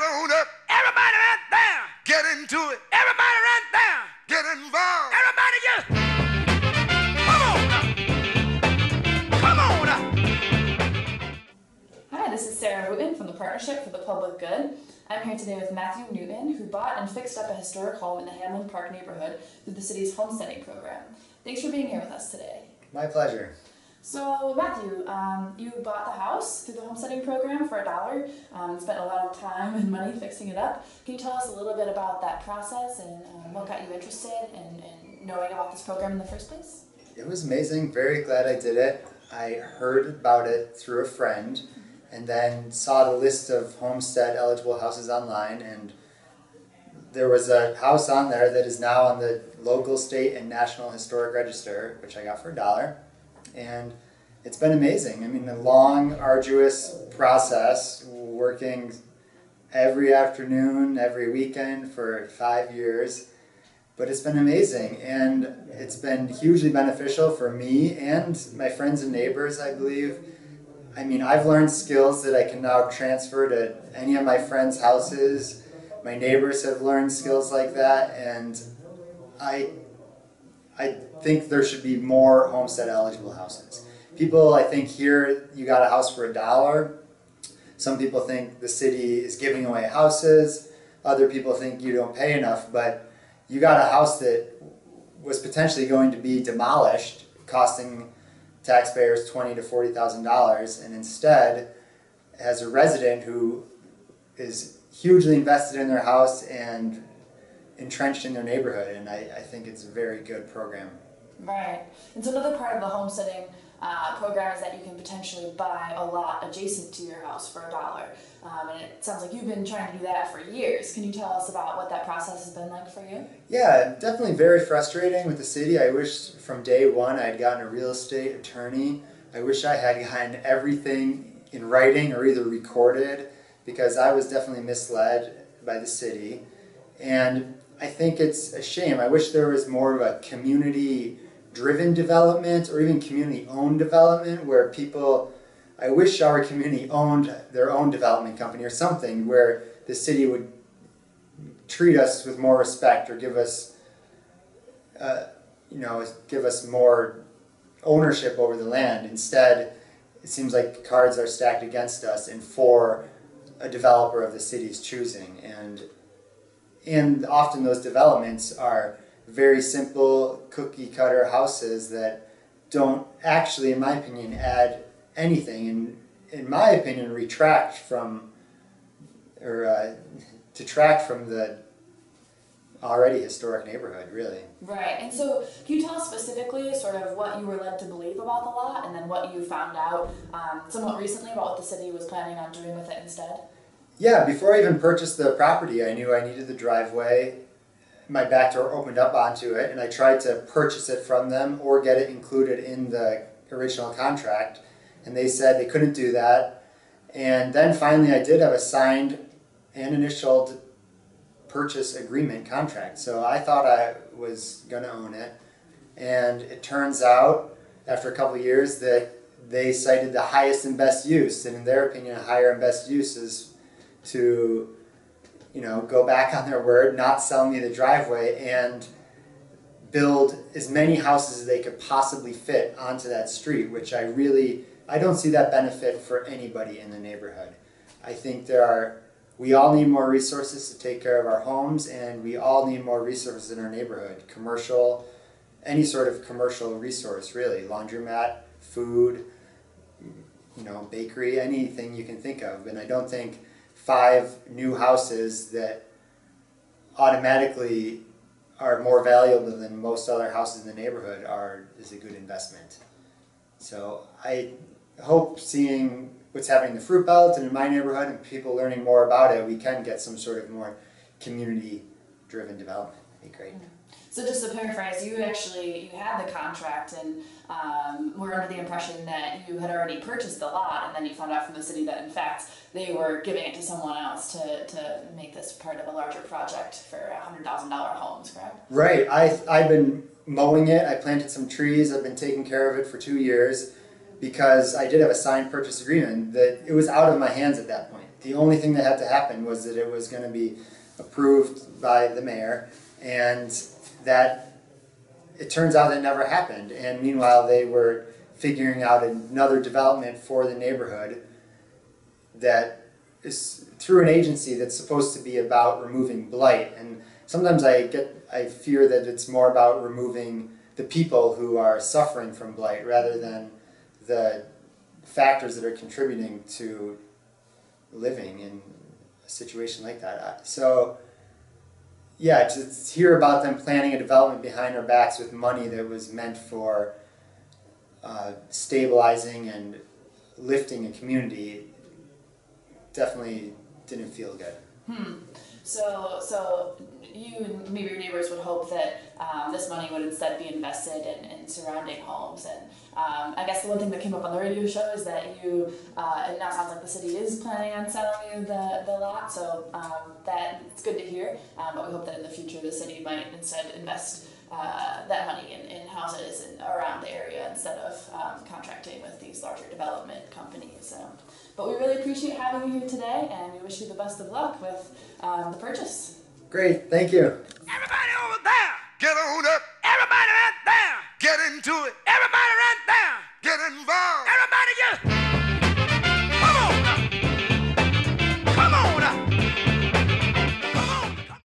on up. Everybody right there. Get into it. Everybody right there. Get involved. Everybody just come on up. Come on up. Hi, this is Sarah Wooten from the Partnership for the Public Good. I'm here today with Matthew Newton, who bought and fixed up a historic home in the Hamlin Park neighborhood through the city's Homesteading program. Thanks for being here with us today. My pleasure. So Matthew, you bought the house through the Homesteading program for $1 and spent a lot of time and money fixing it up. Can you tell us a little bit about that process and what got you interested in knowing about this program in the first place? It was amazing. Very glad I did it. I heard about it through a friend and then saw the list of homestead eligible houses online, and there was a house on there that is now on the local, state, and national historic register, which I got for $1. And it's been amazing. I mean, a long, arduous process, working every afternoon, every weekend for 5 years. But it's been amazing, and it's been hugely beneficial for me and my friends and neighbors, I believe. I mean, I've learned skills that I can now transfer to any of my friends' houses. My neighbors have learned skills like that, and I think there should be more homestead eligible houses. People, I think, here you got a house for $1. Some people think the city is giving away houses. Other people think you don't pay enough, but you got a house that was potentially going to be demolished, costing taxpayers $20,000 to $40,000, and instead has a resident who is hugely invested in their house and entrenched in their neighborhood, and I think it's a very good program. Right. And so another part of the homesteading program is that you can potentially buy a lot adjacent to your house for $1. And it sounds like you've been trying to do that for years. Can you tell us about what that process has been like for you? Yeah, definitely very frustrating with the city. I wish from day one I had gotten a real estate attorney. I wish I had gotten everything in writing or either recorded, because I was definitely misled by the city. And I think it's a shame. I wish there was more of a community-driven development or even community-owned development where people, I wish our community owned their own development company or something where the city would treat us with more respect or give us, give us more ownership over the land. Instead, it seems like cards are stacked against us and for a developer of the city's choosing. And often those developments are very simple cookie-cutter houses that don't actually, in my opinion, add anything, and in my opinion, detract from the already historic neighborhood, really. Right. And so can you tell us specifically sort of what you were led to believe about the lot and then what you found out somewhat recently about what the city was planning on doing with it instead? Yeah, before I even purchased the property, I knew I needed the driveway. My back door opened up onto it, and I tried to purchase it from them or get it included in the original contract, and they said they couldn't do that. And then finally I did have a signed and initialed purchase agreement contract, so I thought I was going to own it. And it turns out, after a couple of years, that they cited the highest and best use, and in their opinion, a higher and best use is to, go back on their word, not sell me the driveway, and build as many houses as they could possibly fit onto that street, which I don't see that benefit for anybody in the neighborhood. I think we all need more resources to take care of our homes, and we all need more resources in our neighborhood. Commercial, any sort of commercial resource, really. Laundromat, food, bakery, anything you can think of. And I don't think 5 new houses that automatically are more valuable than most other houses in the neighborhood is a good investment. So I hope, seeing what's happening in the Fruit Belt and in my neighborhood and people learning more about it, we can get some sort of more community-driven development. That'd be great. So just to paraphrase, you had the contract and were under the impression that you had already purchased the lot, and then you found out from the city that in fact they were giving it to someone else to make this part of a larger project for $100,000 homes, correct? Right. I've been mowing it. I planted some trees. I've been taking care of it for 2 years because I did have a signed purchase agreement that it was out of my hands at that point. the only thing that had to happen was that it was going to be approved by the mayor, and that it turns out it never happened. And meanwhile, they were figuring out another development for the neighborhood that is through an agency that's supposed to be about removing blight. And sometimes I fear that it's more about removing the people who are suffering from blight rather than the factors that are contributing to living in a situation like that. So yeah, to hear about them planning a development behind our backs with money that was meant for stabilizing and lifting a community definitely didn't feel good. So you and maybe your neighbors would hope that this money would instead be invested in surrounding homes. And I guess the one thing that came up on the radio show is that you, it now sounds like the city is planning on selling you the lot, so that's good to hear. But we hope that in the future the city might instead invest that money in houses and around the area instead of contracting with these larger development companies. But we really appreciate having you here today, and we wish you the best of luck with the purchase. Great, thank you. Everybody over there, Get on up. everybody right there, Get into it.